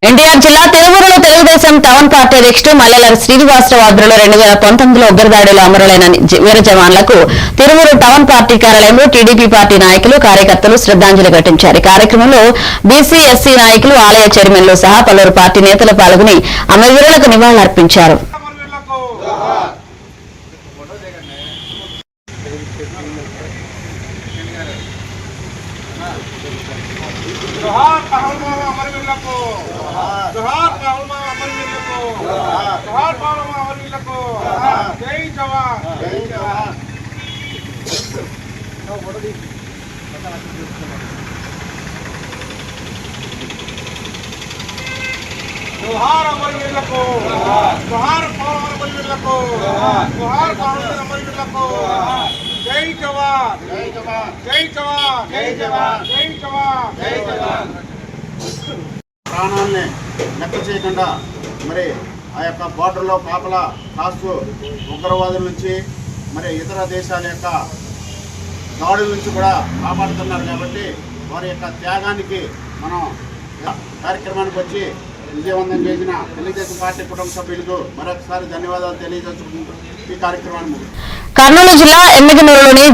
ఎన్టీఆర్ జిల్లా తిరువురులో Telugu Desam town party అధ్యక్షుడు మల్లెల శ్రీనివాసరావు ఆధ్వర్యంలో 2019లో ఉగ్రదాడిలో అమరులైన వీర జవాన్లకు తిరువురు టౌన్ పార్టీ కార్యాలయంలో టీడీపీ పార్టీ నాయకులు కార్యకర్తలు శ్రద్ధాంజలి ఘటించారు. కార్యక్రమంలో బీసీ ఎస్సీ నాయకులు ఆలయ చైర్మన్లు సహా పలువురు పార్టీ నేతలు పాల్గొని అమరవీరులకు నివాళులర్పించారు. जोहार पहलवान अमरवीर को जोहार पहलवान अमरवीर को जोहार पहलवान अमरवीर को जय जवान जय जवान जोहार अमरवीर को जोहार पहलवान अमरवीर को जोहार पहलवान अमरवीर को जय जवान जय जवान जय जवान जय जवान जय जवान जय जवान ప్రాణాన్ని లెక్క చేయకుండా మరి ఆ యొక్క బార్డర్లో కాపలా కాస్తూ ఉగ్రవాదుల నుంచి మరి ఇతర దేశాల యొక్క దాడుల నుంచి కూడా కాపాడుతున్నారు. కాబట్టి వారి యొక్క త్యాగానికి మనం కార్యక్రమానికి వచ్చి విజయవంతం చేసిన తెలుగుదేశం పార్టీ కుటుంబ సభ్యులకు మరొకసారి ధన్యవాదాలు తెలియజేసుకుంటూ ఈ కార్యక్రమాన్ని కర్నూలు జిల్లా ఎమ్మిగనూరులోని